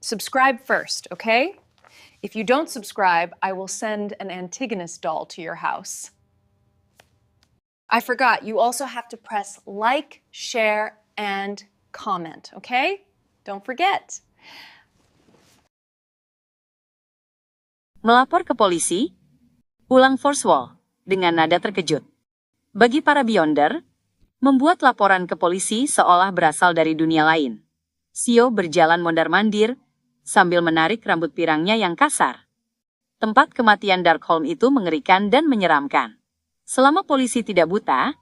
Subscribe first, okay? If you don't subscribe, I will send an Antigonus doll to your house. I forgot, you also have to press like, share, and comment, okay? Don't forget. Melapor ke polisi? Ulang Force Wall dengan nada terkejut. Bagi para Beyonder, membuat laporan ke polisi seolah berasal dari dunia lain. Sio berjalan mondar-mandir sambil menarik rambut pirangnya yang kasar. Tempat kematian Darkholme itu mengerikan dan menyeramkan. Selama polisi tidak buta,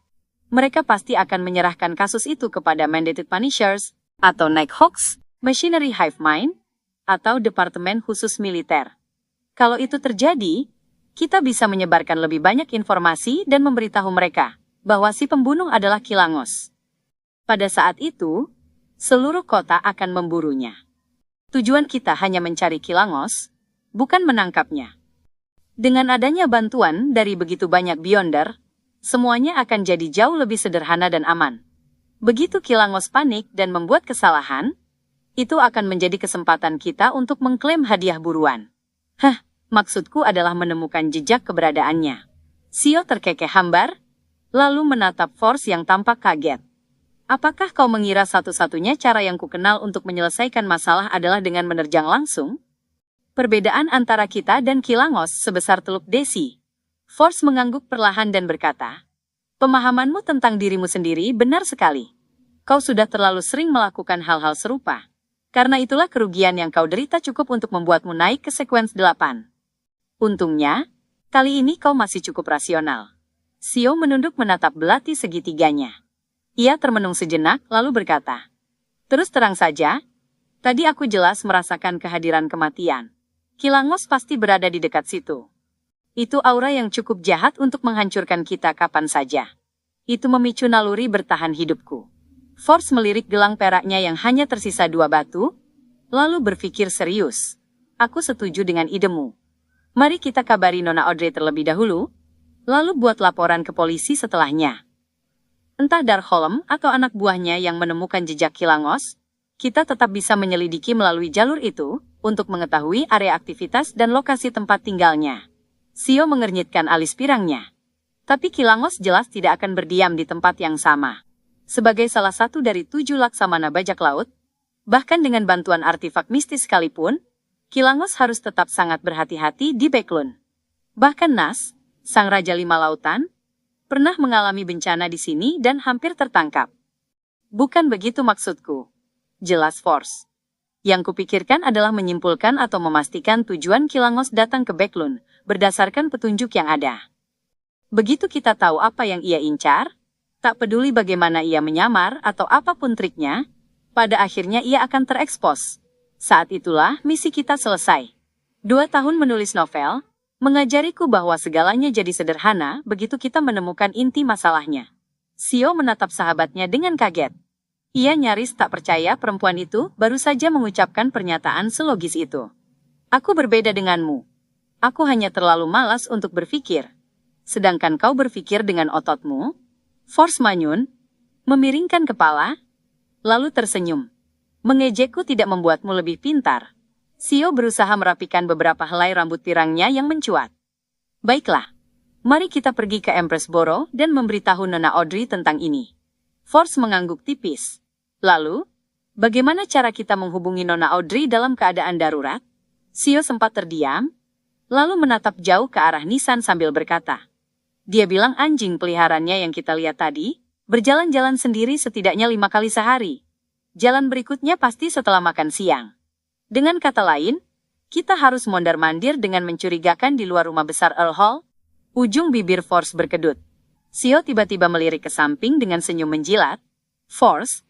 mereka pasti akan menyerahkan kasus itu kepada Mandated Punishers, atau Nighthawks, Machinery Hive Mind, atau Departemen Khusus Militer. Kalau itu terjadi, kita bisa menyebarkan lebih banyak informasi dan memberitahu mereka bahwa si pembunuh adalah Kilangos. Pada saat itu, seluruh kota akan memburunya. Tujuan kita hanya mencari Kilangos, bukan menangkapnya. Dengan adanya bantuan dari begitu banyak Beyonder, semuanya akan jadi jauh lebih sederhana dan aman. Begitu Kilangos panik dan membuat kesalahan, itu akan menjadi kesempatan kita untuk mengklaim hadiah buruan. Maksudku adalah menemukan jejak keberadaannya. Sio terkekeh hambar, lalu menatap Force yang tampak kaget. Apakah kau mengira satu-satunya cara yang kukenal untuk menyelesaikan masalah adalah dengan menerjang langsung? Perbedaan antara kita dan Kilangos sebesar Teluk Desi. Force mengangguk perlahan dan berkata, pemahamanmu tentang dirimu sendiri benar sekali. Kau sudah terlalu sering melakukan hal-hal serupa. Karena itulah kerugian yang kau derita cukup untuk membuatmu naik ke sekuens 8. Untungnya, kali ini kau masih cukup rasional. Sio menunduk menatap belati segitiganya. Ia termenung sejenak lalu berkata, terus terang saja, tadi aku jelas merasakan kehadiran kematian. Kilangos pasti berada di dekat situ. Itu aura yang cukup jahat untuk menghancurkan kita kapan saja. Itu memicu naluri bertahan hidupku. Force melirik gelang peraknya yang hanya tersisa 2 batu, lalu berpikir serius. Aku setuju dengan idemu. Mari kita kabari Nona Audrey terlebih dahulu, lalu buat laporan ke polisi setelahnya. Entah Darkholme atau anak buahnya yang menemukan jejak Kilangos, kita tetap bisa menyelidiki melalui jalur itu untuk mengetahui area aktivitas dan lokasi tempat tinggalnya. Sio mengernyitkan alis pirangnya. Tapi Kilangos jelas tidak akan berdiam di tempat yang sama. Sebagai salah satu dari 7 laksamana bajak laut, bahkan dengan bantuan artefak mistis sekalipun, Kilangos harus tetap sangat berhati-hati di Backlund. Bahkan Nas, sang Raja Lima Lautan, pernah mengalami bencana di sini dan hampir tertangkap. Bukan begitu maksudku. Jelas Force. Yang kupikirkan adalah menyimpulkan atau memastikan tujuan Kilangos datang ke Backlund, berdasarkan petunjuk yang ada. Begitu kita tahu apa yang ia incar, tak peduli bagaimana ia menyamar atau apapun triknya, pada akhirnya ia akan terekspos. Saat itulah misi kita selesai. 2 tahun menulis novel, mengajariku bahwa segalanya jadi sederhana begitu kita menemukan inti masalahnya. Sio menatap sahabatnya dengan kaget. Ia nyaris tak percaya perempuan itu baru saja mengucapkan pernyataan selogis itu. Aku berbeda denganmu. Aku hanya terlalu malas untuk berpikir. Sedangkan kau berpikir dengan ototmu. Force manyun, memiringkan kepala, lalu tersenyum. Mengejekku tidak membuatmu lebih pintar. Sio berusaha merapikan beberapa helai rambut pirangnya yang mencuat. Baiklah, mari kita pergi ke Empress Borough dan memberitahu Nona Audrey tentang ini. Force mengangguk tipis. Lalu, bagaimana cara kita menghubungi Nona Audrey dalam keadaan darurat? Sio sempat terdiam, lalu menatap jauh ke arah Nisan sambil berkata. Dia bilang anjing peliharaannya yang kita lihat tadi, berjalan-jalan sendiri setidaknya 5 kali sehari. Jalan berikutnya pasti setelah makan siang. Dengan kata lain, kita harus mondar-mandir dengan mencurigakan di luar rumah besar Earl Hall. Ujung bibir Force berkedut. Sio tiba-tiba melirik ke samping dengan senyum menjilat. Force,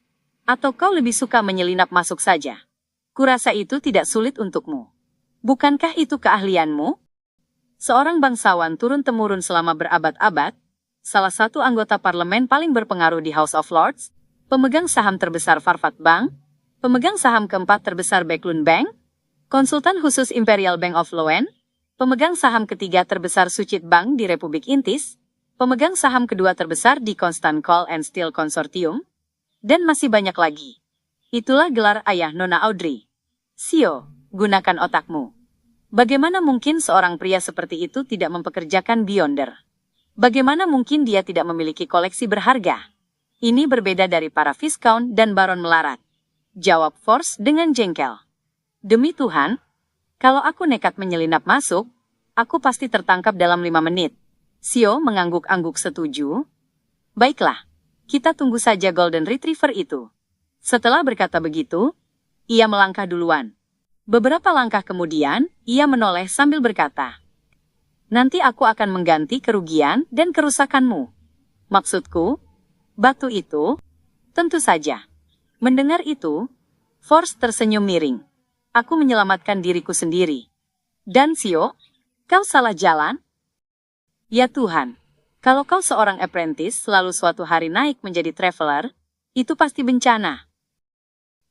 atau kau lebih suka menyelinap masuk saja? Kurasa itu tidak sulit untukmu. Bukankah itu keahlianmu? Seorang bangsawan turun-temurun selama berabad-abad, salah satu anggota parlemen paling berpengaruh di House of Lords, pemegang saham terbesar Farfat Bank, pemegang saham keempat terbesar Backlund Bank, konsultan khusus Imperial Bank of Loen, pemegang saham ketiga terbesar Sucit Bank di Republik Intis, pemegang saham kedua terbesar di Constant Coal and Steel Consortium, dan masih banyak lagi. Itulah gelar ayah Nona Audrey. Sio, gunakan otakmu. Bagaimana mungkin seorang pria seperti itu tidak mempekerjakan Beyonder? Bagaimana mungkin dia tidak memiliki koleksi berharga? Ini berbeda dari para Viscount dan Baron melarat. Jawab Force dengan jengkel. Demi Tuhan, kalau aku nekat menyelinap masuk, aku pasti tertangkap dalam 5 menit. Sio mengangguk-angguk setuju. Baiklah, kita tunggu saja Golden Retriever itu. Setelah berkata begitu, ia melangkah duluan. Beberapa langkah kemudian, ia menoleh sambil berkata, "Nanti aku akan mengganti kerugian dan kerusakanmu." Maksudku, batu itu? Tentu saja. Mendengar itu, Force tersenyum miring. Aku menyelamatkan diriku sendiri. Dan Sio, kau salah jalan? Ya Tuhan, kalau kau seorang apprentice lalu suatu hari naik menjadi traveler, itu pasti bencana.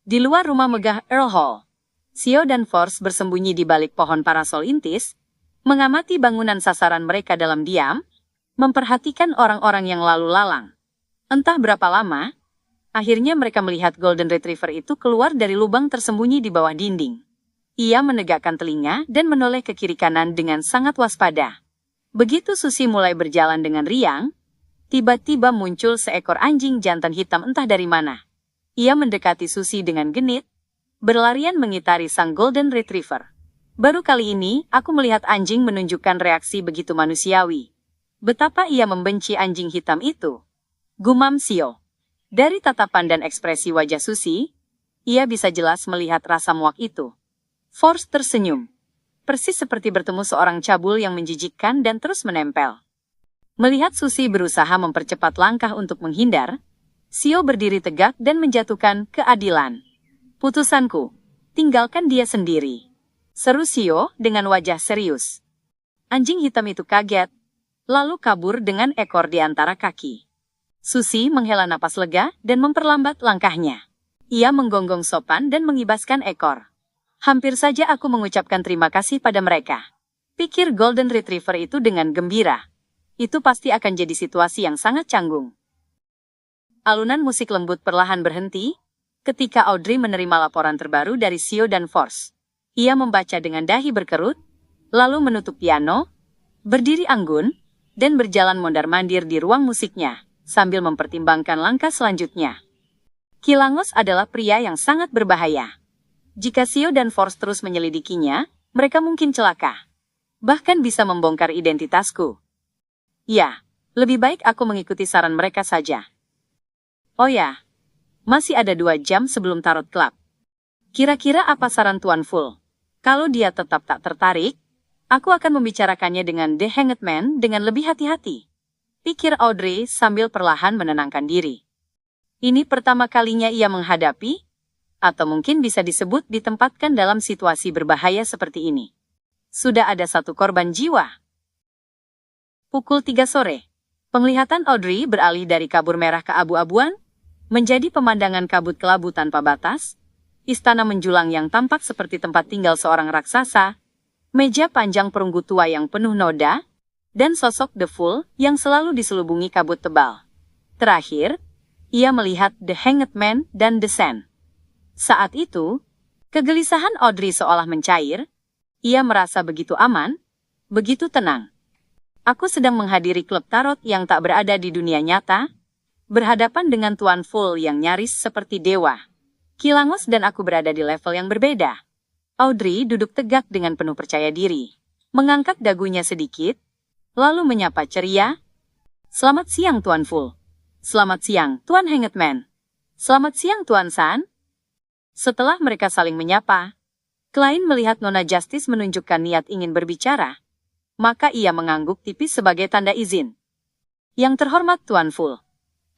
Di luar rumah megah Earl Hall, Sio dan Force bersembunyi di balik pohon parasol intis, mengamati bangunan sasaran mereka dalam diam, memperhatikan orang-orang yang lalu lalang. Entah berapa lama, akhirnya mereka melihat Golden Retriever itu keluar dari lubang tersembunyi di bawah dinding. Ia menegakkan telinga dan menoleh ke kiri kanan dengan sangat waspada. Begitu Susi mulai berjalan dengan riang, tiba-tiba muncul seekor anjing jantan hitam entah dari mana. Ia mendekati Susi dengan genit, berlarian mengitari sang Golden Retriever. Baru kali ini, aku melihat anjing menunjukkan reaksi begitu manusiawi. Betapa ia membenci anjing hitam itu. Gumam Sio. Dari tatapan dan ekspresi wajah Susi, ia bisa jelas melihat rasa muak itu. Force tersenyum. Persis seperti bertemu seorang cabul yang menjijikkan dan terus menempel. Melihat Susi berusaha mempercepat langkah untuk menghindar, Sio berdiri tegak dan menjatuhkan keadilan. "Putusanku, tinggalkan dia sendiri," seru Sio dengan wajah serius. Anjing hitam itu kaget, lalu kabur dengan ekor di antara kaki. Susi menghela napas lega dan memperlambat langkahnya. Ia menggonggong sopan dan mengibaskan ekor. "Hampir saja aku mengucapkan terima kasih pada mereka," pikir Golden Retriever itu dengan gembira. Itu pasti akan jadi situasi yang sangat canggung. Alunan musik lembut perlahan berhenti, ketika Audrey menerima laporan terbaru dari Sio dan Force. Ia membaca dengan dahi berkerut, lalu menutup piano, berdiri anggun, dan berjalan mondar-mandir di ruang musiknya, sambil mempertimbangkan langkah selanjutnya. Kilangos adalah pria yang sangat berbahaya. Jika Sio dan Force terus menyelidikinya, mereka mungkin celaka. Bahkan bisa membongkar identitasku. Ya, lebih baik aku mengikuti saran mereka saja. Oh ya, masih ada 2 jam sebelum Tarot Club. Kira-kira apa saran Tuan Full? Kalau dia tetap tak tertarik, aku akan membicarakannya dengan The Hanged Man dengan lebih hati-hati, pikir Audrey sambil perlahan menenangkan diri. Ini pertama kalinya ia menghadapi, atau mungkin bisa disebut ditempatkan dalam situasi berbahaya seperti ini. Sudah ada 1 korban jiwa. Pukul 3 sore, penglihatan Audrey beralih dari kabur merah ke abu-abuan, menjadi pemandangan kabut kelabu tanpa batas, istana menjulang yang tampak seperti tempat tinggal seorang raksasa, meja panjang perunggu tua yang penuh noda, dan sosok The Fool yang selalu diselubungi kabut tebal. Terakhir, ia melihat The Hanged Man dan The Sand. Saat itu, kegelisahan Audrey seolah mencair, ia merasa begitu aman, begitu tenang. Aku sedang menghadiri klub tarot yang tak berada di dunia nyata, berhadapan dengan Tuan Full yang nyaris seperti dewa. Kilangos dan aku berada di level yang berbeda. Audrey duduk tegak dengan penuh percaya diri, mengangkat dagunya sedikit, lalu menyapa ceria. "Selamat siang Tuan Full." "Selamat siang Tuan Hanged Man." "Selamat siang Tuan San." Setelah mereka saling menyapa, Klein melihat Nona Justice menunjukkan niat ingin berbicara, maka ia mengangguk tipis sebagai tanda izin. "Yang terhormat Tuan Full,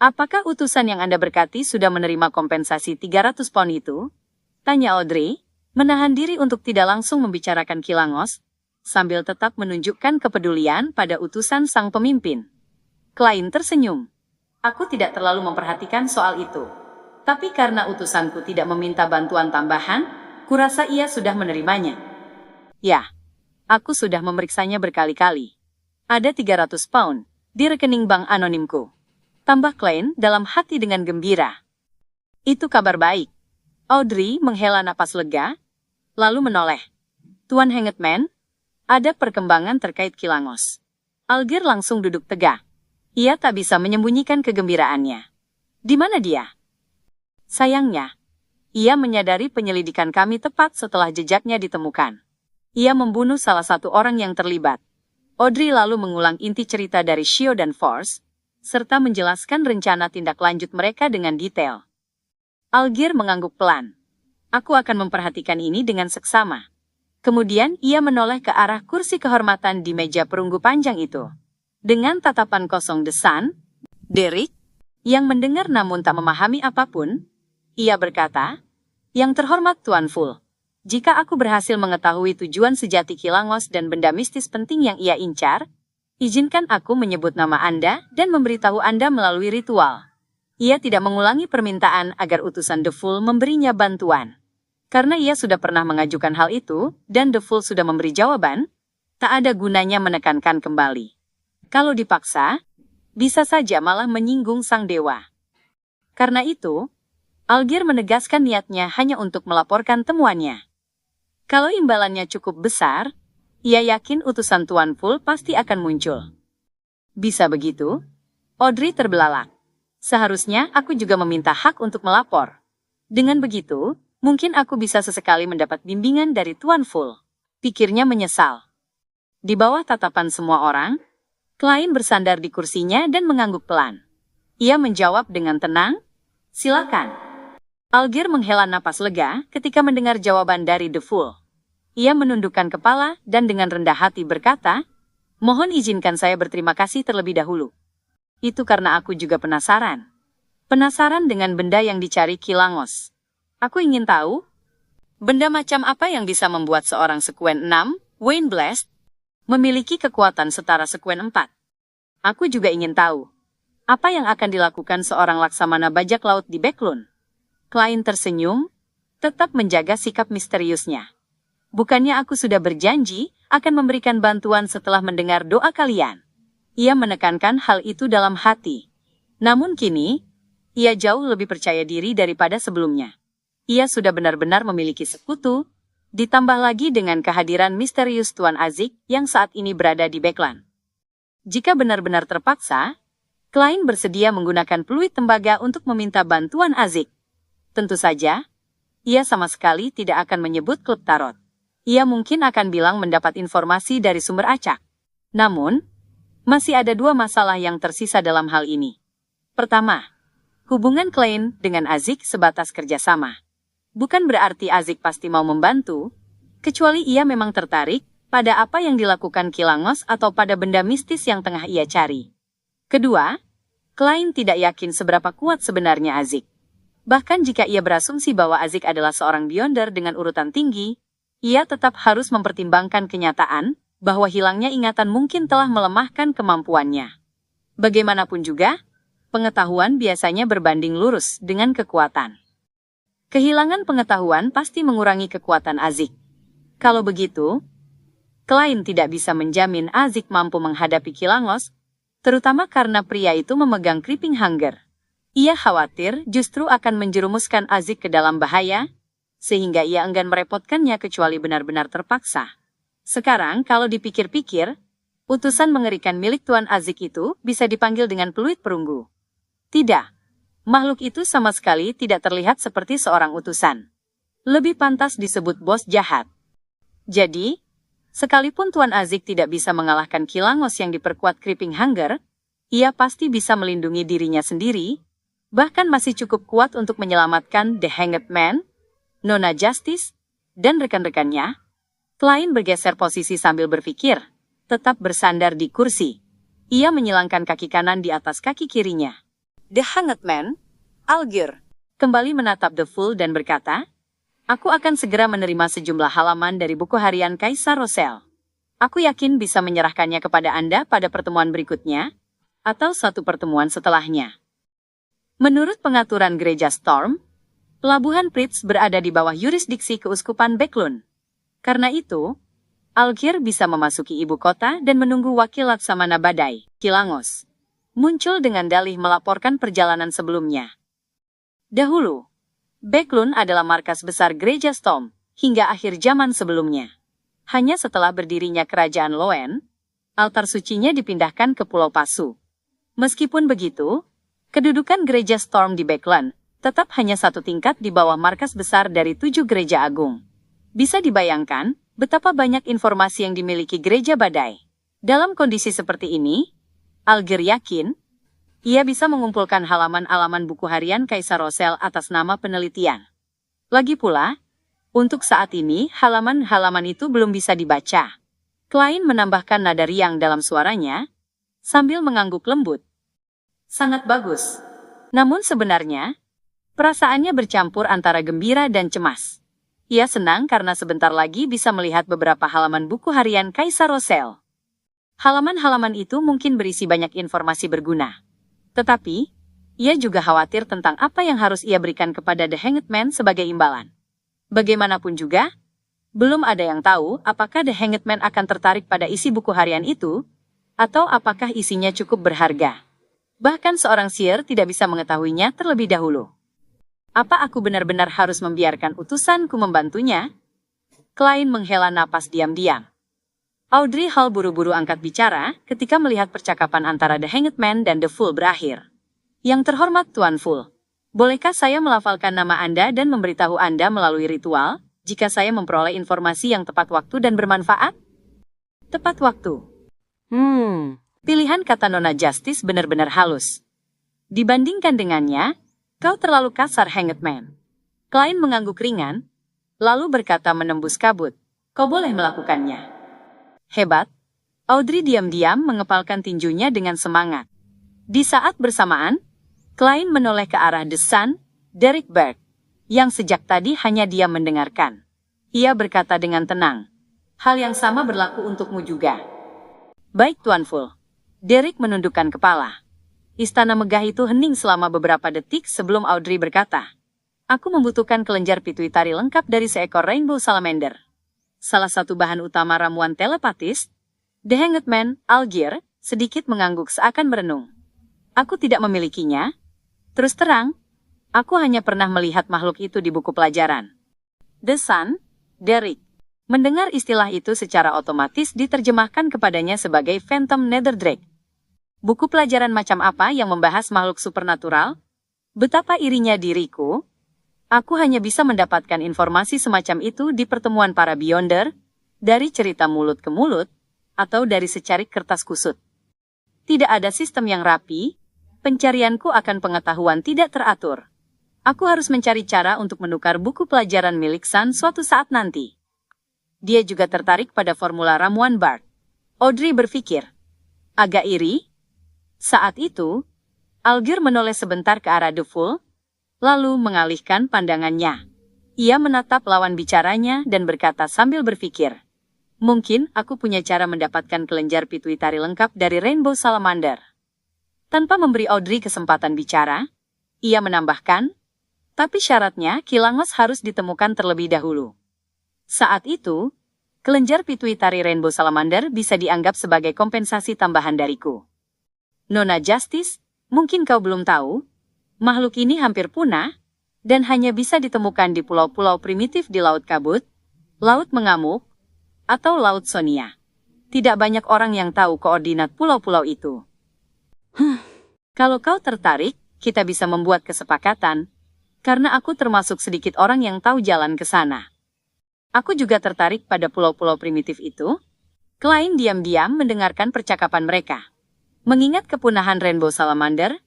apakah utusan yang Anda berkati sudah menerima kompensasi 300 pound itu?" tanya Audrey, menahan diri untuk tidak langsung membicarakan Kilangos, sambil tetap menunjukkan kepedulian pada utusan sang pemimpin. Klein tersenyum. "Aku tidak terlalu memperhatikan soal itu. Tapi karena utusanku tidak meminta bantuan tambahan, kurasa ia sudah menerimanya." "Ya, aku sudah memeriksanya berkali-kali. Ada 300 pound di rekening bank anonimku," tambah Klein dalam hati dengan gembira. "Itu kabar baik." Audrey menghela napas lega, lalu menoleh. Tuan Hangedman, ada perkembangan terkait Kilangos. Algir langsung duduk tegak. Ia tak bisa menyembunyikan kegembiraannya. Di mana dia? Sayangnya, ia menyadari penyelidikan kami tepat setelah jejaknya ditemukan. Ia membunuh salah satu orang yang terlibat. Audrey lalu mengulang inti cerita dari Shio dan Force, serta menjelaskan rencana tindak lanjut mereka dengan detail. Algir mengangguk pelan. Aku akan memperhatikan ini dengan seksama. Kemudian ia menoleh ke arah kursi kehormatan di meja perunggu panjang itu. Dengan tatapan kosong The Sun, Derek, yang mendengar namun tak memahami apapun, ia berkata, "Yang terhormat Tuan Full, jika aku berhasil mengetahui tujuan sejati Kilangos dan benda mistis penting yang ia incar, izinkan aku menyebut nama Anda dan memberitahu Anda melalui ritual." Ia tidak mengulangi permintaan agar utusan The Full memberinya bantuan. Karena ia sudah pernah mengajukan hal itu, dan The Full sudah memberi jawaban, tak ada gunanya menekankan kembali. Kalau dipaksa, bisa saja malah menyinggung sang dewa. Karena itu, Algir menegaskan niatnya hanya untuk melaporkan temuannya. Kalau imbalannya cukup besar, ia yakin utusan Tuan Full pasti akan muncul. Bisa begitu? Audrey terbelalak. Seharusnya aku juga meminta hak untuk melapor. Dengan begitu, mungkin aku bisa sesekali mendapat bimbingan dari Tuan Full. Pikirnya menyesal. Di bawah tatapan semua orang, Klein bersandar di kursinya dan mengangguk pelan. Ia menjawab dengan tenang, "Silakan." Algir menghela napas lega ketika mendengar jawaban dari The Full. Ia menundukkan kepala dan dengan rendah hati berkata, "Mohon izinkan saya berterima kasih terlebih dahulu. Itu karena aku juga penasaran. Penasaran dengan benda yang dicari Kilangos. Aku ingin tahu, benda macam apa yang bisa membuat seorang sekuen 6, Wayne Blast, memiliki kekuatan setara sekuen 4. Aku juga ingin tahu, apa yang akan dilakukan seorang laksamana bajak laut di Backlund." Klein tersenyum, tetap menjaga sikap misteriusnya. "Bukannya aku sudah berjanji akan memberikan bantuan setelah mendengar doa kalian?" Ia menekankan hal itu dalam hati. Namun kini, ia jauh lebih percaya diri daripada sebelumnya. Ia sudah benar-benar memiliki sekutu, ditambah lagi dengan kehadiran misterius Tuan Azik yang saat ini berada di Backlund. Jika benar-benar terpaksa, Klein bersedia menggunakan peluit tembaga untuk meminta bantuan Azik. Tentu saja, ia sama sekali tidak akan menyebut klub tarot. Ia mungkin akan bilang mendapat informasi dari sumber acak. Namun, masih ada dua masalah yang tersisa dalam hal ini. Pertama, hubungan Klein dengan Azik sebatas kerjasama. Bukan berarti Azik pasti mau membantu, kecuali ia memang tertarik pada apa yang dilakukan Kilangos atau pada benda mistis yang tengah ia cari. Kedua, Klein tidak yakin seberapa kuat sebenarnya Azik. Bahkan jika ia berasumsi bahwa Azik adalah seorang Beyonder dengan urutan tinggi, ia tetap harus mempertimbangkan kenyataan bahwa hilangnya ingatan mungkin telah melemahkan kemampuannya. Bagaimanapun juga, pengetahuan biasanya berbanding lurus dengan kekuatan. Kehilangan pengetahuan pasti mengurangi kekuatan Azik. Kalau begitu, Klein tidak bisa menjamin Azik mampu menghadapi Kilangos, terutama karena pria itu memegang Creeping Hunger. Ia khawatir justru akan menjerumuskan Azik ke dalam bahaya, sehingga ia enggan merepotkannya kecuali benar-benar terpaksa. Sekarang kalau dipikir-pikir, utusan mengerikan milik Tuan Azik itu bisa dipanggil dengan peluit perunggu. Tidak, makhluk itu sama sekali tidak terlihat seperti seorang utusan. Lebih pantas disebut bos jahat. Jadi, sekalipun Tuan Azik tidak bisa mengalahkan Kilangos yang diperkuat Creeping Hunger, ia pasti bisa melindungi dirinya sendiri, bahkan masih cukup kuat untuk menyelamatkan The Hanged Man, Nona Justice, dan rekan-rekannya. Klein bergeser posisi sambil berpikir, tetap bersandar di kursi. Ia menyilangkan kaki kanan di atas kaki kirinya. The Hanged Man, Algir, kembali menatap The Full dan berkata, "Aku akan segera menerima sejumlah halaman dari buku harian Kaisar Rosel. Aku yakin bisa menyerahkannya kepada Anda pada pertemuan berikutnya, atau satu pertemuan setelahnya." Menurut pengaturan Gereja Storm, Pelabuhan Pritz berada di bawah yurisdiksi Keuskupan Backlund. Karena itu, Algir bisa memasuki ibu kota dan menunggu wakil Laksamana Badai, Kilangos, muncul dengan dalih melaporkan perjalanan sebelumnya. Dahulu, Backlund adalah markas besar Gereja Storm, hingga akhir zaman sebelumnya. Hanya setelah berdirinya kerajaan Loen, altar sucinya dipindahkan ke Pulau Pasu. Meskipun begitu, kedudukan gereja Storm di Backland tetap hanya satu tingkat di bawah markas besar dari 7 gereja agung. Bisa dibayangkan betapa banyak informasi yang dimiliki gereja Badai. Dalam kondisi seperti ini, Alger yakin ia bisa mengumpulkan halaman-halaman buku harian Kaisar Rosel atas nama penelitian. Lagi pula, untuk saat ini halaman-halaman itu belum bisa dibaca. Klein menambahkan nada riang dalam suaranya, sambil mengangguk lembut. Sangat bagus. Namun sebenarnya, perasaannya bercampur antara gembira dan cemas. Ia senang karena sebentar lagi bisa melihat beberapa halaman buku harian Kaisar Rosel. Halaman-halaman itu mungkin berisi banyak informasi berguna. Tetapi, ia juga khawatir tentang apa yang harus ia berikan kepada The Hanged Man sebagai imbalan. Bagaimanapun juga, belum ada yang tahu apakah The Hanged Man akan tertarik pada isi buku harian itu, atau apakah isinya cukup berharga. Bahkan seorang seer tidak bisa mengetahuinya terlebih dahulu. Apa aku benar-benar harus membiarkan utusanku membantunya? Klein menghela napas diam-diam. Audrey Hall buru-buru angkat bicara ketika melihat percakapan antara The Hanged Man dan The Fool berakhir. Yang terhormat Tuan Fool, bolehkah saya melafalkan nama Anda dan memberitahu Anda melalui ritual, jika saya memperoleh informasi yang tepat waktu dan bermanfaat? Tepat waktu. Pilihan kata Nona Justice benar-benar halus. Dibandingkan dengannya, kau terlalu kasar, Hanged Man. Klein mengangguk ringan, lalu berkata menembus kabut. Kau boleh melakukannya. Hebat. Audrey diam-diam mengepalkan tinjunya dengan semangat. Di saat bersamaan, Klein menoleh ke arah The Sun, Derek Berg, yang sejak tadi hanya diam mendengarkan. Ia berkata dengan tenang, hal yang sama berlaku untukmu juga. Baik Tuan Fool. Derek menundukkan kepala. Istana megah itu hening selama beberapa detik sebelum Audrey berkata, aku membutuhkan kelenjar pituitari lengkap dari seekor Rainbow Salamander. Salah satu bahan utama ramuan telepatis, The Hanged Man, Alger, sedikit mengangguk seakan merenung. Aku tidak memilikinya. Terus terang, aku hanya pernah melihat makhluk itu di buku pelajaran. The Sun, Derek. Mendengar istilah itu secara otomatis diterjemahkan kepadanya sebagai Phantom Nether Drake. Buku pelajaran macam apa yang membahas makhluk supernatural? Betapa irinya diriku. Aku hanya bisa mendapatkan informasi semacam itu di pertemuan para Beyonder, dari cerita mulut ke mulut, atau dari secarik kertas kusut. Tidak ada sistem yang rapi. Pencarianku akan pengetahuan tidak teratur. Aku harus mencari cara untuk menukar buku pelajaran milik Sun suatu saat nanti. Dia juga tertarik pada formula ramuan Bart. Audrey berpikir, agak iri. Saat itu, Alger menoleh sebentar ke arah The Fool, lalu mengalihkan pandangannya. Ia menatap lawan bicaranya dan berkata sambil berpikir, mungkin aku punya cara mendapatkan kelenjar pituitari lengkap dari Rainbow Salamander. Tanpa memberi Audrey kesempatan bicara, ia menambahkan, tapi syaratnya Kilangos harus ditemukan terlebih dahulu. Saat itu, kelenjar pituitari Rainbow Salamander bisa dianggap sebagai kompensasi tambahan dariku. Nona Justice, mungkin kau belum tahu, makhluk ini hampir punah, dan hanya bisa ditemukan di pulau-pulau primitif di Laut Kabut, Laut Mengamuk, atau Laut Sonia. Tidak banyak orang yang tahu koordinat pulau-pulau itu. Kalau kau tertarik, kita bisa membuat kesepakatan, karena aku termasuk sedikit orang yang tahu jalan ke sana. Aku juga tertarik pada pulau-pulau primitif itu. Klein diam-diam mendengarkan percakapan mereka. Mengingat kepunahan Rainbow Salamander,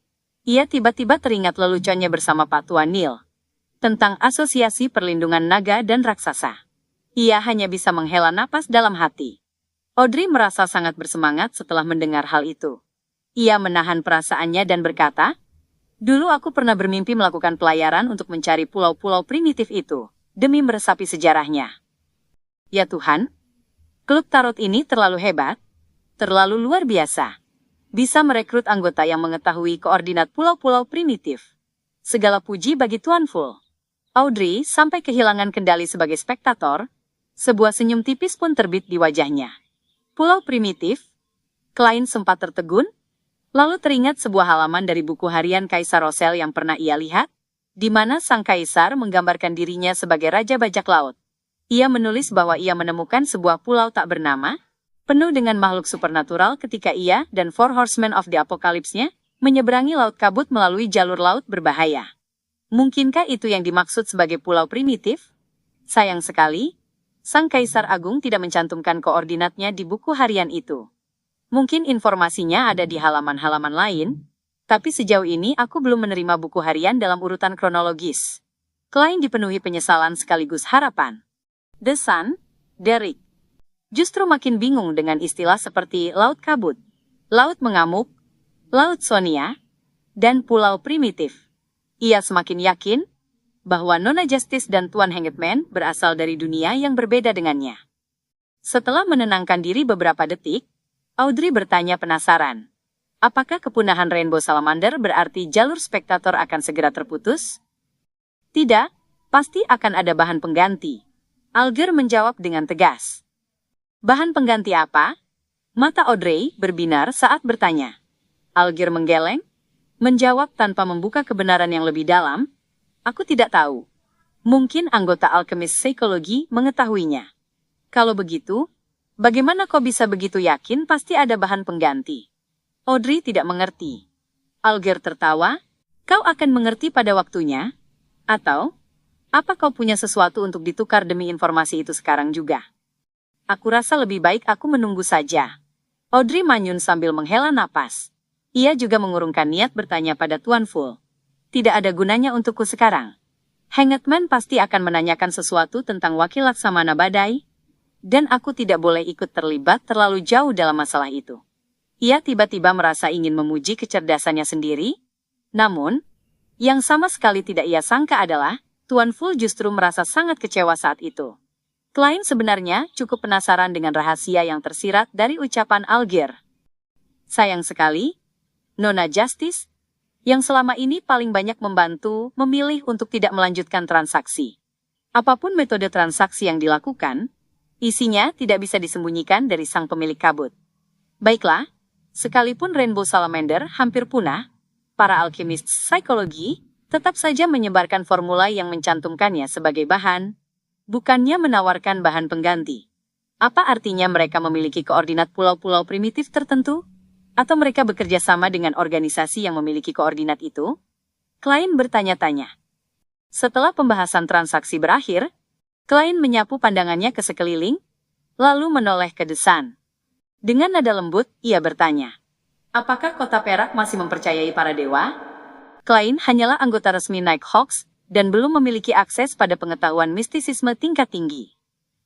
ia tiba-tiba teringat leluconnya bersama Pak Tuan Neil, tentang asosiasi perlindungan naga dan raksasa. Ia hanya bisa menghela napas dalam hati. Audrey merasa sangat bersemangat setelah mendengar hal itu. Ia menahan perasaannya dan berkata, dulu aku pernah bermimpi melakukan pelayaran untuk mencari pulau-pulau primitif itu, demi meresapi sejarahnya. Ya Tuhan, klub tarot ini terlalu hebat, terlalu luar biasa. Bisa merekrut anggota yang mengetahui koordinat pulau-pulau primitif. Segala puji bagi Tuan Fool. Audrey sampai kehilangan kendali sebagai spektator, sebuah senyum tipis pun terbit di wajahnya. Pulau primitif? Klein sempat tertegun, lalu teringat sebuah halaman dari buku harian Kaisar Rosel yang pernah ia lihat, di mana sang kaisar menggambarkan dirinya sebagai Raja Bajak Laut. Ia menulis bahwa ia menemukan sebuah pulau tak bernama, penuh dengan makhluk supernatural ketika ia dan Four Horsemen of the Apocalypse-nya menyeberangi Laut Kabut melalui jalur laut berbahaya. Mungkinkah itu yang dimaksud sebagai pulau primitif? Sayang sekali, Sang Kaisar Agung tidak mencantumkan koordinatnya di buku harian itu. Mungkin informasinya ada di halaman-halaman lain, tapi sejauh ini aku belum menerima buku harian dalam urutan kronologis. Klein dipenuhi penyesalan sekaligus harapan. The Sun, Derek. Justru makin bingung dengan istilah seperti Laut Kabut, Laut Mengamuk, Laut Sonia, dan Pulau Primitif. Ia semakin yakin bahwa Nona Justice dan Tuan Hangman berasal dari dunia yang berbeda dengannya. Setelah menenangkan diri beberapa detik, Audrey bertanya penasaran. Apakah kepunahan Rainbow Salamander berarti jalur spektator akan segera terputus? Tidak, pasti akan ada bahan pengganti. Alger menjawab dengan tegas. Bahan pengganti apa? Mata Audrey berbinar saat bertanya. Alger menggeleng, menjawab tanpa membuka kebenaran yang lebih dalam. Aku tidak tahu. Mungkin anggota alkemis psikologi mengetahuinya. Kalau begitu, bagaimana kau bisa begitu yakin pasti ada bahan pengganti? Audrey tidak mengerti. Alger tertawa. Kau akan mengerti pada waktunya? Atau, apa kau punya sesuatu untuk ditukar demi informasi itu sekarang juga? Aku rasa lebih baik aku menunggu saja. Audrey manyun sambil menghela napas. Ia juga mengurungkan niat bertanya pada Tuan Full. Tidak ada gunanya untukku sekarang. Hangman pasti akan menanyakan sesuatu tentang wakil Laksamana Badai, dan aku tidak boleh ikut terlibat terlalu jauh dalam masalah itu. Ia tiba-tiba merasa ingin memuji kecerdasannya sendiri, namun, yang sama sekali tidak ia sangka adalah, Tuan Full justru merasa sangat kecewa saat itu. Klein sebenarnya cukup penasaran dengan rahasia yang tersirat dari ucapan Alger. Sayang sekali, Nona Justice, yang selama ini paling banyak membantu, memilih untuk tidak melanjutkan transaksi. Apapun metode transaksi yang dilakukan, isinya tidak bisa disembunyikan dari sang pemilik kabut. Baiklah, sekalipun Rainbow Salamander hampir punah, para alkemis psikologi tetap saja menyebarkan formula yang mencantumkannya sebagai bahan, bukannya menawarkan bahan pengganti. Apa artinya mereka memiliki koordinat pulau-pulau primitif tertentu? Atau mereka bekerja sama dengan organisasi yang memiliki koordinat itu? Klein bertanya-tanya. Setelah pembahasan transaksi berakhir, Klein menyapu pandangannya ke sekeliling, lalu menoleh ke The Sun. Dengan nada lembut, ia bertanya, apakah Kota Perak masih mempercayai para dewa? Klein hanyalah anggota resmi Nighthawks dan belum memiliki akses pada pengetahuan mistisisme tingkat tinggi.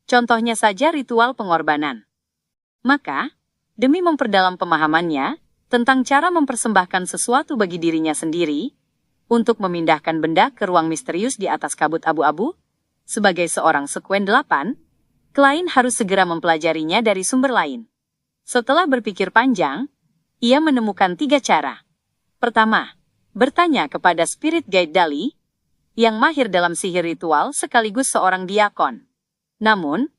Contohnya saja ritual pengorbanan. Maka, demi memperdalam pemahamannya tentang cara mempersembahkan sesuatu bagi dirinya sendiri, untuk memindahkan benda ke ruang misterius di atas kabut abu-abu, sebagai seorang sekuen 8, Klein harus segera mempelajarinya dari sumber lain. Setelah berpikir panjang, ia menemukan 3 cara. Pertama, bertanya kepada Spirit Guide Dali, yang mahir dalam sihir ritual sekaligus seorang diakon. Namun,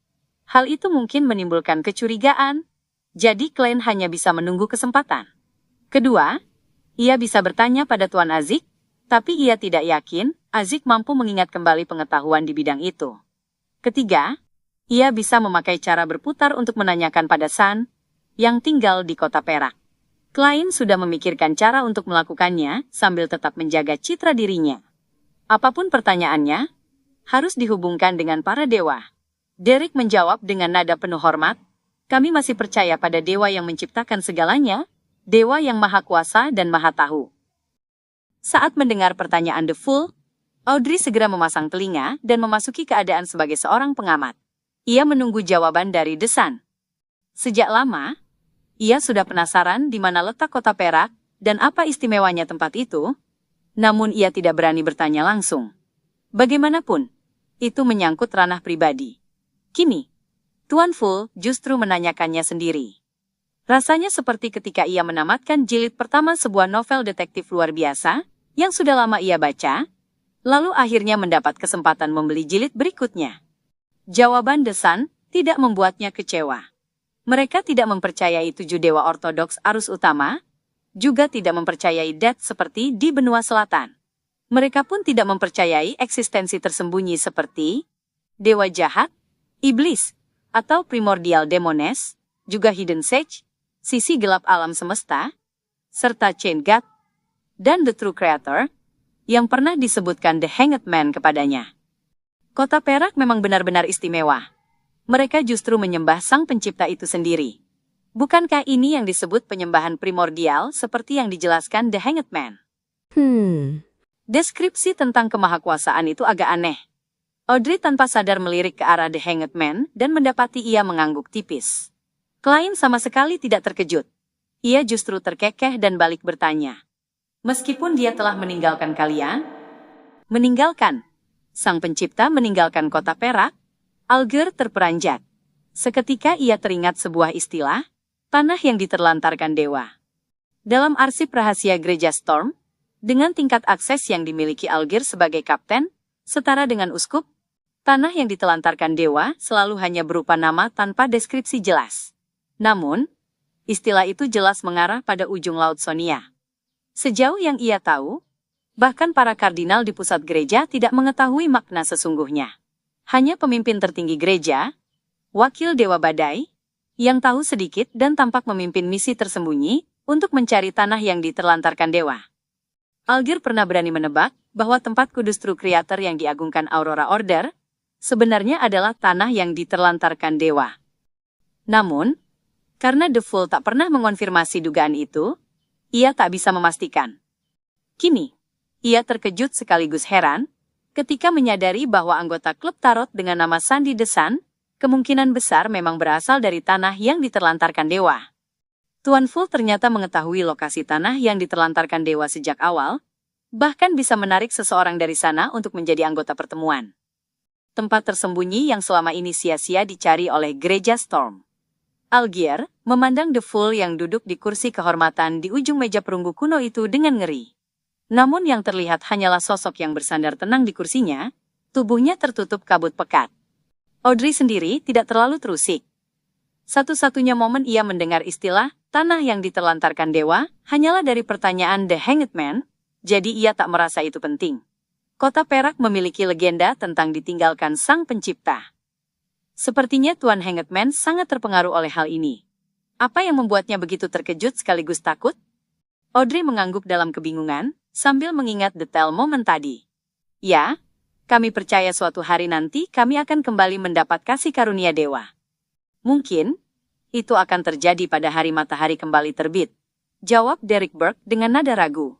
hal itu mungkin menimbulkan kecurigaan, jadi Klein hanya bisa menunggu kesempatan. Kedua, ia bisa bertanya pada Tuan Azik, tapi ia tidak yakin Azik mampu mengingat kembali pengetahuan di bidang itu. Ketiga, ia bisa memakai cara berputar untuk menanyakan pada Sun, yang tinggal di Kota Perak. Klein sudah memikirkan cara untuk melakukannya sambil tetap menjaga citra dirinya. Apapun pertanyaannya, harus dihubungkan dengan para dewa. Derek menjawab dengan nada penuh hormat, kami masih percaya pada dewa yang menciptakan segalanya, dewa yang maha kuasa dan maha tahu. Saat mendengar pertanyaan The Fool, Audrey segera memasang telinga dan memasuki keadaan sebagai seorang pengamat. Ia menunggu jawaban dari The Sun. Sejak lama, ia sudah penasaran di mana letak Kota Perak dan apa istimewanya tempat itu, namun ia tidak berani bertanya langsung. Bagaimanapun, itu menyangkut ranah pribadi. Kini, Tuan Full justru menanyakannya sendiri. Rasanya seperti ketika ia menamatkan jilid pertama sebuah novel detektif luar biasa, yang sudah lama ia baca, lalu akhirnya mendapat kesempatan membeli jilid berikutnya. Jawaban The Sun tidak membuatnya kecewa. Mereka tidak mempercayai 7 dewa ortodoks arus utama, juga tidak mempercayai Death seperti di benua selatan. Mereka pun tidak mempercayai eksistensi tersembunyi seperti dewa jahat, Iblis, atau Primordial Demones, juga Hidden Sage, sisi gelap alam semesta, serta Chain God, dan The True Creator, yang pernah disebutkan The Hanged Man kepadanya. Kota perak memang benar-benar istimewa. Mereka justru menyembah sang pencipta itu sendiri. Bukankah ini yang disebut penyembahan primordial seperti yang dijelaskan The Hanged Man? Deskripsi tentang kemahakuasaan itu agak aneh. Audrey tanpa sadar melirik ke arah The Hanged Man dan mendapati ia mengangguk tipis. Klein sama sekali tidak terkejut. Ia justru terkekeh dan balik bertanya. Meskipun dia telah meninggalkan kalian? Meninggalkan? Sang pencipta meninggalkan kota perak? Alger terperanjat. Seketika ia teringat sebuah istilah, tanah yang diterlantarkan dewa. Dalam arsip rahasia gereja Storm, dengan tingkat akses yang dimiliki Alger sebagai kapten, setara dengan uskup, tanah yang ditelantarkan dewa selalu hanya berupa nama tanpa deskripsi jelas. Namun, istilah itu jelas mengarah pada ujung Laut Sonia. Sejauh yang ia tahu, bahkan para kardinal di pusat gereja tidak mengetahui makna sesungguhnya. Hanya pemimpin tertinggi gereja, wakil Dewa Badai, yang tahu sedikit dan tampak memimpin misi tersembunyi untuk mencari tanah yang diterlantarkan dewa. Alger pernah berani menebak bahwa tempat kudus True Creator yang diagungkan Aurora Order sebenarnya adalah tanah yang diterlantarkan dewa. Namun, karena The Fool tak pernah mengonfirmasi dugaan itu, ia tak bisa memastikan. Kini, ia terkejut sekaligus heran ketika menyadari bahwa anggota klub tarot dengan nama Sandy the Sun kemungkinan besar memang berasal dari tanah yang diterlantarkan dewa. Tuan Fool ternyata mengetahui lokasi tanah yang diterlantarkan dewa sejak awal, bahkan bisa menarik seseorang dari sana untuk menjadi anggota pertemuan. Tempat tersembunyi yang selama ini sia-sia dicari oleh gereja Storm. Algier memandang The Fool yang duduk di kursi kehormatan di ujung meja perunggu kuno itu dengan ngeri. Namun yang terlihat hanyalah sosok yang bersandar tenang di kursinya, tubuhnya tertutup kabut pekat. Audrey sendiri tidak terlalu terusik. Satu-satunya momen ia mendengar istilah tanah yang diterlantarkan dewa hanyalah dari pertanyaan The Hanged Man, jadi ia tak merasa itu penting. Kota perak memiliki legenda tentang ditinggalkan sang pencipta. Sepertinya Tuan Hanged Man sangat terpengaruh oleh hal ini. Apa yang membuatnya begitu terkejut sekaligus takut? Audrey mengangguk dalam kebingungan, sambil mengingat detail momen tadi. Ya, kami percaya suatu hari nanti kami akan kembali mendapat kasih karunia dewa. Mungkin, itu akan terjadi pada hari matahari kembali terbit. Jawab Derek Burke dengan nada ragu.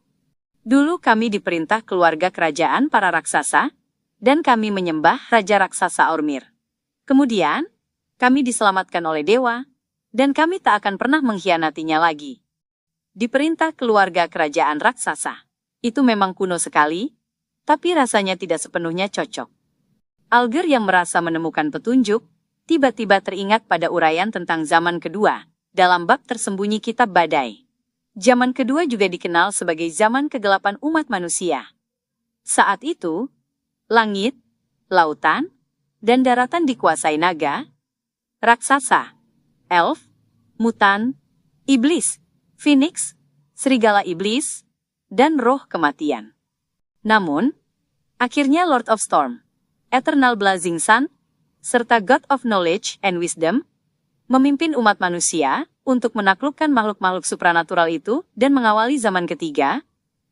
Dulu kami diperintah keluarga kerajaan para raksasa, dan kami menyembah Raja Raksasa Aurmir. Kemudian, kami diselamatkan oleh dewa, dan kami tak akan pernah mengkhianatinya lagi. Diperintah keluarga kerajaan raksasa. Itu memang kuno sekali, tapi rasanya tidak sepenuhnya cocok. Alger yang merasa menemukan petunjuk, tiba-tiba teringat pada uraian tentang zaman kedua, dalam bab tersembunyi kitab Badai. Zaman kedua juga dikenal sebagai zaman kegelapan umat manusia. Saat itu, langit, lautan, dan daratan dikuasai naga, raksasa, elf, mutan, iblis, phoenix, serigala iblis, dan roh kematian. Namun, akhirnya Lord of Storm, Eternal Blazing Sun, serta God of Knowledge and Wisdom, memimpin umat manusia untuk menaklukkan makhluk-makhluk supranatural itu dan mengawali zaman ketiga,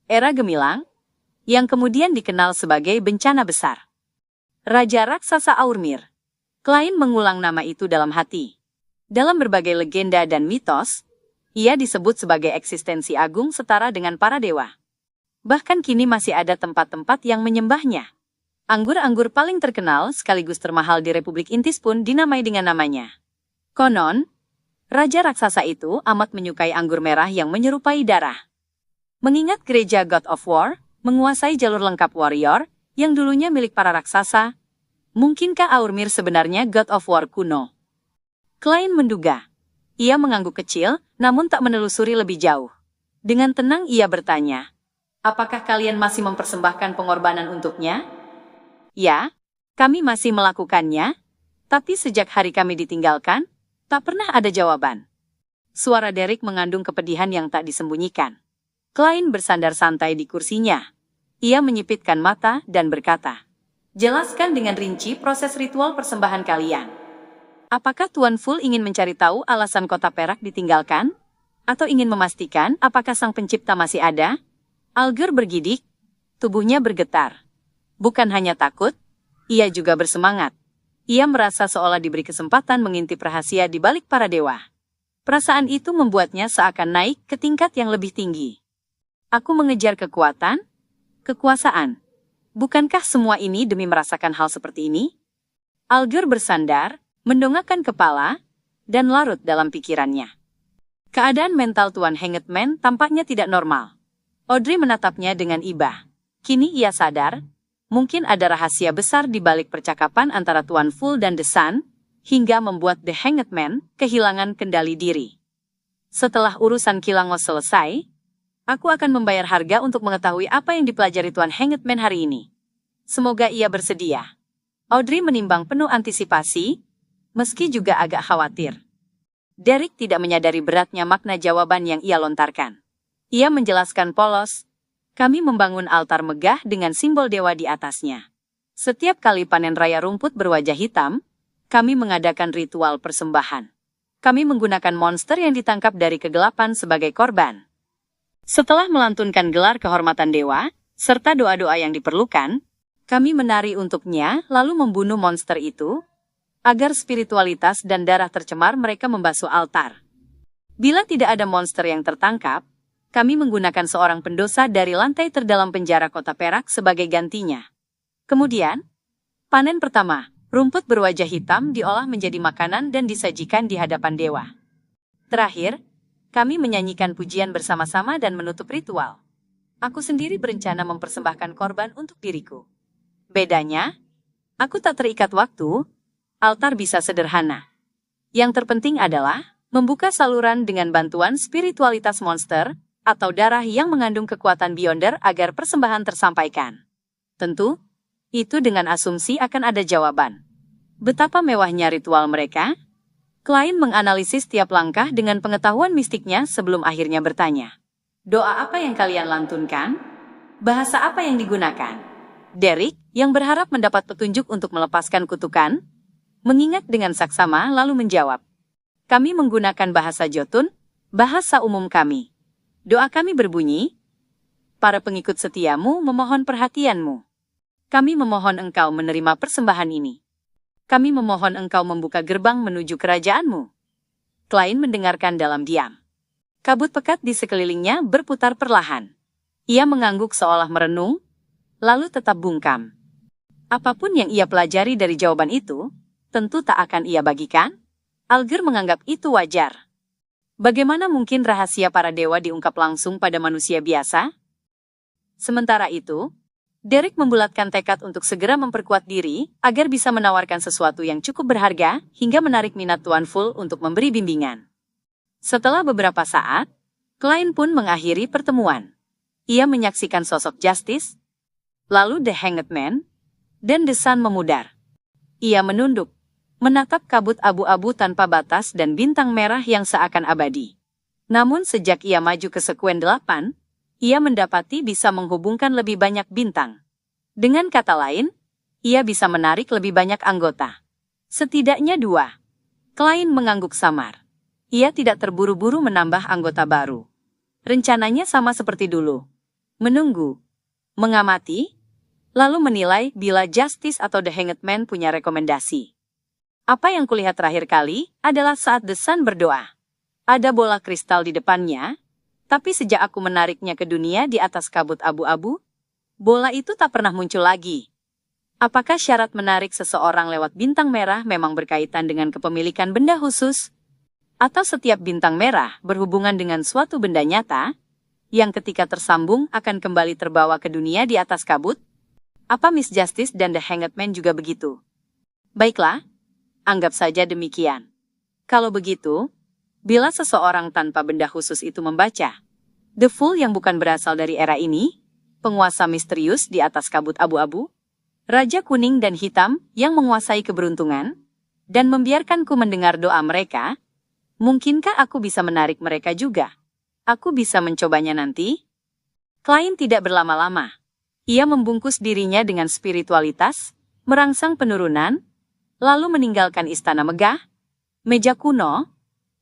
era gemilang, yang kemudian dikenal sebagai bencana besar. Raja Raksasa Aurmir. Klein mengulang nama itu dalam hati. Dalam berbagai legenda dan mitos, ia disebut sebagai eksistensi agung setara dengan para dewa. Bahkan kini masih ada tempat-tempat yang menyembahnya. Anggur-anggur paling terkenal sekaligus termahal di Republik Intis pun dinamai dengan namanya. Konon, Raja Raksasa itu amat menyukai anggur merah yang menyerupai darah. Mengingat gereja God of War menguasai jalur lengkap warrior yang dulunya milik para raksasa, mungkinkah Aurmir sebenarnya God of War kuno? Klein menduga. Ia mengangguk kecil, namun tak menelusuri lebih jauh. Dengan tenang ia bertanya, apakah kalian masih mempersembahkan pengorbanan untuknya? Ya, kami masih melakukannya, tapi sejak hari kami ditinggalkan, tak pernah ada jawaban. Suara Derek mengandung kepedihan yang tak disembunyikan. Klein bersandar santai di kursinya. Ia menyipitkan mata dan berkata, jelaskan dengan rinci proses ritual persembahan kalian. Apakah Tuan Full ingin mencari tahu alasan kota perak ditinggalkan? Atau ingin memastikan apakah sang pencipta masih ada? Alger bergidik, tubuhnya bergetar. Bukan hanya takut, ia juga bersemangat. Ia merasa seolah diberi kesempatan mengintip rahasia di balik para dewa. Perasaan itu membuatnya seakan naik ke tingkat yang lebih tinggi. Aku mengejar kekuatan, kekuasaan. Bukankah semua ini demi merasakan hal seperti ini? Alger bersandar, mendongakkan kepala, dan larut dalam pikirannya. Keadaan mental Tuan Hangman tampaknya tidak normal. Audrey menatapnya dengan iba. Kini ia sadar, mungkin ada rahasia besar di balik percakapan antara Tuan Full dan The Sun, hingga membuat The Hangman kehilangan kendali diri. Setelah urusan Kilangos selesai, aku akan membayar harga untuk mengetahui apa yang dipelajari Tuan Hangman hari ini. Semoga ia bersedia. Audrey menimbang penuh antisipasi, meski juga agak khawatir. Derek tidak menyadari beratnya makna jawaban yang ia lontarkan. Ia menjelaskan polos, kami membangun altar megah dengan simbol dewa di atasnya. Setiap kali panen raya rumput berwajah hitam, kami mengadakan ritual persembahan. Kami menggunakan monster yang ditangkap dari kegelapan sebagai korban. Setelah melantunkan gelar kehormatan dewa, serta doa-doa yang diperlukan, kami menari untuknya lalu membunuh monster itu, agar spiritualitas dan darah tercemar mereka membasuh altar. Bila tidak ada monster yang tertangkap, kami menggunakan seorang pendosa dari lantai terdalam penjara kota perak sebagai gantinya. Kemudian, panen pertama, rumput berwajah hitam diolah menjadi makanan dan disajikan di hadapan dewa. Terakhir, kami menyanyikan pujian bersama-sama dan menutup ritual. Aku sendiri berencana mempersembahkan korban untuk diriku. Bedanya, aku tak terikat waktu, altar bisa sederhana. Yang terpenting adalah membuka saluran dengan bantuan spiritualitas monster atau darah yang mengandung kekuatan Beyonder agar persembahan tersampaikan. Tentu, itu dengan asumsi akan ada jawaban. Betapa mewahnya ritual mereka? Klien menganalisis tiap langkah dengan pengetahuan mistiknya sebelum akhirnya bertanya. Doa apa yang kalian lantunkan? Bahasa apa yang digunakan? Derek, yang berharap mendapat petunjuk untuk melepaskan kutukan, mengingat dengan saksama lalu menjawab. Kami menggunakan bahasa Jotun, bahasa umum kami. Doa kami berbunyi, para pengikut setiamu memohon perhatianmu. Kami memohon engkau menerima persembahan ini. Kami memohon engkau membuka gerbang menuju kerajaanmu. Klien mendengarkan dalam diam. Kabut pekat di sekelilingnya berputar perlahan. Ia mengangguk seolah merenung, lalu tetap bungkam. Apapun yang ia pelajari dari jawaban itu, tentu tak akan ia bagikan. Alger menganggap itu wajar. Bagaimana mungkin rahasia para dewa diungkap langsung pada manusia biasa? Sementara itu, Derek membulatkan tekad untuk segera memperkuat diri agar bisa menawarkan sesuatu yang cukup berharga hingga menarik minat Tuan Full untuk memberi bimbingan. Setelah beberapa saat, klien pun mengakhiri pertemuan. Ia menyaksikan sosok Justice, lalu The Hangman, dan The Sun memudar. Ia menunduk, menatap kabut abu-abu tanpa batas dan bintang merah yang seakan abadi. Namun sejak ia maju ke sekuen 8, ia mendapati bisa menghubungkan lebih banyak bintang. Dengan kata lain, ia bisa menarik lebih banyak anggota. Setidaknya 2. Klien mengangguk samar. Ia tidak terburu-buru menambah anggota baru. Rencananya sama seperti dulu. Menunggu, mengamati, lalu menilai bila Justice atau The Hangman punya rekomendasi. Apa yang kulihat terakhir kali adalah saat The Sun berdoa. Ada bola kristal di depannya, tapi sejak aku menariknya ke dunia di atas kabut abu-abu, bola itu tak pernah muncul lagi. Apakah syarat menarik seseorang lewat bintang merah memang berkaitan dengan kepemilikan benda khusus? Atau setiap bintang merah berhubungan dengan suatu benda nyata, yang ketika tersambung akan kembali terbawa ke dunia di atas kabut? Apa Miss Justice dan The Hangman juga begitu? Baiklah, anggap saja demikian. Kalau begitu, bila seseorang tanpa benda khusus itu membaca, The Full yang bukan berasal dari era ini, penguasa misterius di atas kabut abu-abu, Raja kuning dan hitam yang menguasai keberuntungan, dan membiarkanku mendengar doa mereka, mungkinkah aku bisa menarik mereka juga? Aku bisa mencobanya nanti? Klien tidak berlama-lama. Ia membungkus dirinya dengan spiritualitas, merangsang penurunan, lalu meninggalkan istana megah, meja kuno,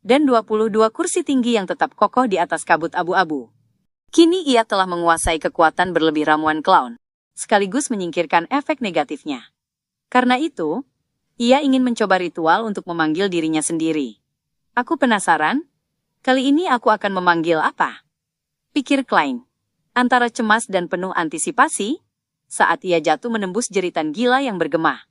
dan 22 kursi tinggi yang tetap kokoh di atas kabut abu-abu. Kini ia telah menguasai kekuatan berlebih ramuan clown, sekaligus menyingkirkan efek negatifnya. Karena itu, ia ingin mencoba ritual untuk memanggil dirinya sendiri. Aku penasaran, kali ini aku akan memanggil apa? Pikir Klein. Antara cemas dan penuh antisipasi, saat ia jatuh menembus jeritan gila yang bergema.